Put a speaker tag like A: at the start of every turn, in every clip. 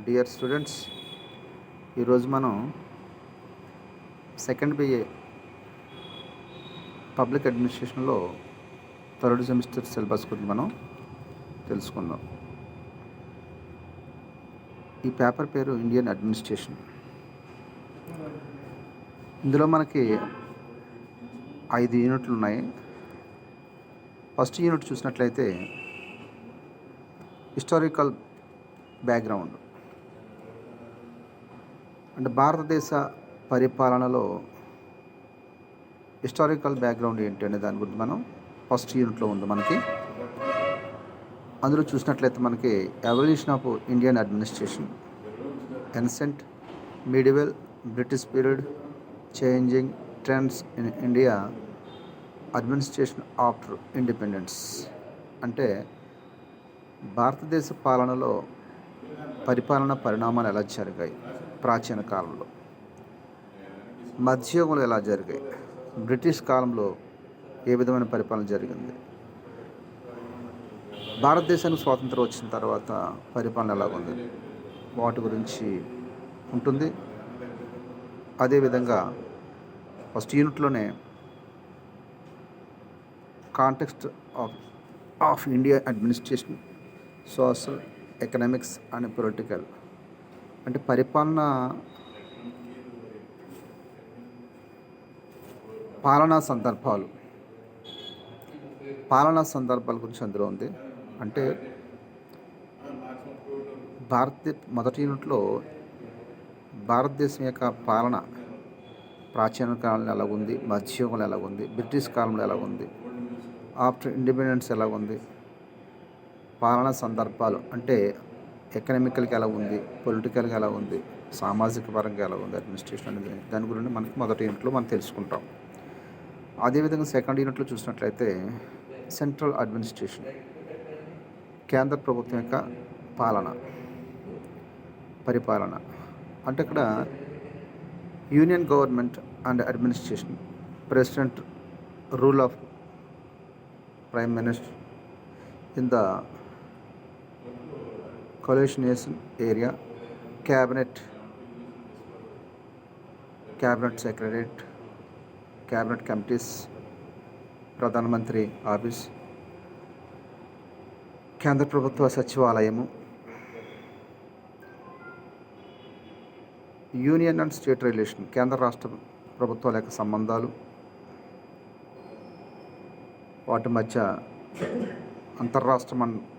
A: Dear students, ఈరోజు మనం second BA public అడ్మినిస్ట్రేషన్లో థర్డ్ సెమిస్టర్ సిలబస్ గురించి మనం తెలుసుకుందాం. ఈ పేపర్ పేరు ఇండియన్ అడ్మినిస్ట్రేషన్. ఇందులో మనకి 5 యూనిట్లు ఉన్నాయి. ఫస్ట్ యూనిట్ చూసినట్లయితే హిస్టారికల్ బ్యాక్గ్రౌండ్, అంటే భారతదేశ పరిపాలనలో హిస్టారికల్ బ్యాక్గ్రౌండ్ ఏంటి అనే దాని గురించి మనం ఫస్ట్ యూనిట్లో ఉంది మనకి. అందులో చూసినట్లయితే మనకి evolution of Indian administration, ancient, medieval, British period, changing trends in India, administration after independence. అంటే భారతదేశ పాలనలో పరిపాలన పరిణామాలు ఎలా జరిగాయి, ప్రాచీన కాలంలో మధ్యయుగంలో ఎలా జరిగాయి, బ్రిటిష్ కాలంలో ఏ విధమైన పరిపాలన జరిగింది, భారతదేశానికి స్వాతంత్రం వచ్చిన తర్వాత పరిపాలన ఎలాగుంది, వాటి గురించి ఉంటుంది. అదేవిధంగా ఫస్ట్ యూనిట్లోనే context of India administration, social, economics and political, అంటే పాలనా సందర్భాల గురించి అందులో ఉంది. అంటే మొదటి యూనిట్లో భారతదేశం యొక్క పాలన ప్రాచీన కాలంలో ఎలాగుంది, మధ్యయుగంలో ఎలాగుంది, బ్రిటిష్ కాలంలో ఎలాగుంది, ఆఫ్టర్ ఇండిపెండెన్స్ ఎలాగుంది, పాలనా సందర్భాలు అంటే ఎకనామికల్గా ఎలా ఉంది, పొలిటికల్గా ఎలా ఉంది, సామాజిక పరంగా ఎలా ఉంది అడ్మినిస్ట్రేషన్ అనేది, దాని గురించి మనకి మొదటి యూనిట్లో మనం తెలుసుకుంటాం. అదేవిధంగా సెకండ్ యూనిట్లో చూసినట్లయితే సెంట్రల్ అడ్మినిస్ట్రేషన్, కేంద్ర ప్రభుత్వం యొక్క పరిపాలన, అంటే ఇక్కడ union government and administration, president rule of prime minister in the coalition area, cabinet secretariat, cabinet committees, ప్రధానమంత్రి ఆఫీస్, కేంద్ర ప్రభుత్వ సచివాలయము, యూనియన్ అండ్ స్టేట్ రిలేషన్, కేంద్ర రాష్ట్ర ప్రభుత్వాల యొక్క సంబంధాలు, వాటి మధ్య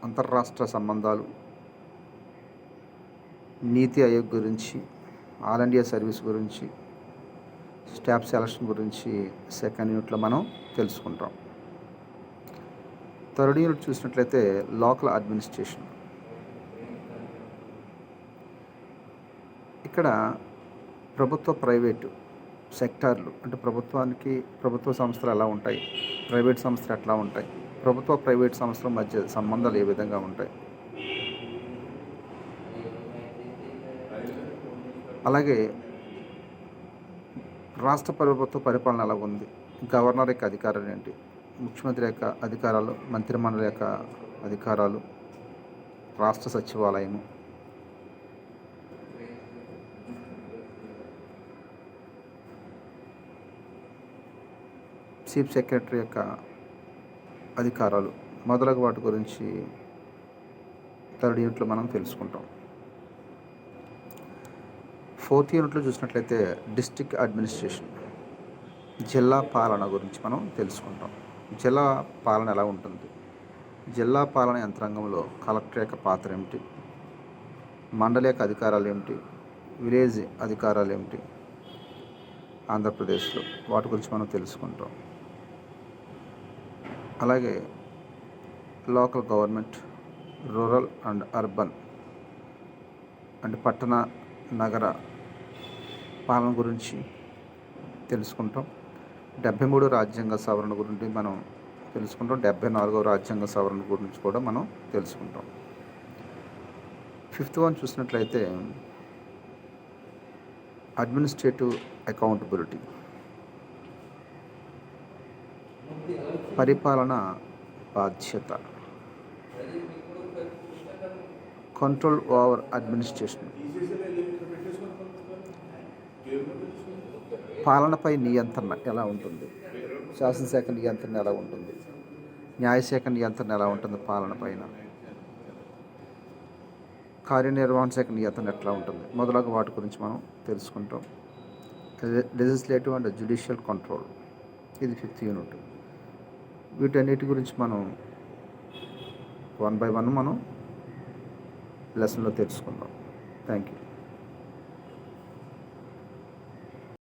A: అంతర్రాష్ట్ర సంబంధాలు, నీతి ఆయోగ్ గురించి, ఆల్ ఇండియా సర్వీస్ గురించి, స్టాఫ్ సెలక్షన్ గురించి సెకండ్ యూనిట్లో మనం తెలుసుకుంటాం. థర్డ్ యూనిట్ చూసినట్లయితే లోకల్ అడ్మినిస్ట్రేషన్. ఇక్కడ ప్రభుత్వ ప్రైవేటు సెక్టార్లు, అంటే ప్రభుత్వ సంస్థలు ఎలా ఉంటాయి, ప్రైవేట్ సంస్థలు ఎట్లా ఉంటాయి, ప్రైవేట్ సంస్థల మధ్య సంబంధాలు ఏ విధంగా ఉంటాయి, అలాగే రాష్ట్ర ప్రభుత్వ పరిపాలన ఎలా ఉంది, గవర్నర్ యొక్క అధికారాలు ఏంటి, ముఖ్యమంత్రి యొక్క అధికారాలు, మంత్రిమండలి యొక్క అధికారాలు, రాష్ట్ర సచివాలయము, చీఫ్ సెక్రటరీ యొక్క అధికారాలు మొదలగు వాటి గురించి థర్డ్ యూనిట్లో మనం తెలుసుకుంటాం. ఫోర్త్ యూనిట్లో చూసినట్లయితే డిస్ట్రిక్ట్ అడ్మినిస్ట్రేషన్, జిల్లా పాలన గురించి మనం తెలుసుకుంటాం. జిల్లా పాలన ఎలా ఉంటుంది, జిల్లా పాలన యంత్రాంగంలో కలెక్టర్ యొక్క పాత్ర ఏమిటి, మండలి యొక్క అధికారాలు ఏమిటి, విలేజ్ అధికారాలు ఏమిటి ఆంధ్రప్రదేశ్లో, వాటి గురించి మనం తెలుసుకుంటాం. అలాగే local government, rural and urban, అంటే పట్టణ నగర పాలన గురించి తెలుసుకుంటాం. 73 రాజ్యాంగ సవరణ గురించి మనం తెలుసుకుంటాం. 74వ రాజ్యాంగ సవరణ గురించి కూడా మనం తెలుసుకుంటాం. ఫిఫ్త్ వన్ చూసినట్లయితే అడ్మినిస్ట్రేటివ్ అకౌంటబిలిటీ, పరిపాలన బాధ్యత, కంట్రోల్ ఓవర్ అడ్మినిస్ట్రేషన్, పాలనపై నియంత్రణ ఎలా ఉంటుంది, శాసనశాఖ నియంత్రణ ఎలా ఉంటుంది, న్యాయశాఖ నియంత్రణ ఎలా ఉంటుంది పాలన పైన, కార్యనిర్వహణ శాఖ నియంత్రణ ఎట్లా ఉంటుంది మొదలగు వాటి గురించి మనం తెలుసుకుంటాం. లెజిస్లేటివ్ అండ్ జ్యుడిషియల్ కంట్రోల్, ఇది 5th యూనిట్. వీటన్నిటి గురించి మనం 1 by 1 మనం లెసన్లో తెలుసుకుందాం. Thank you.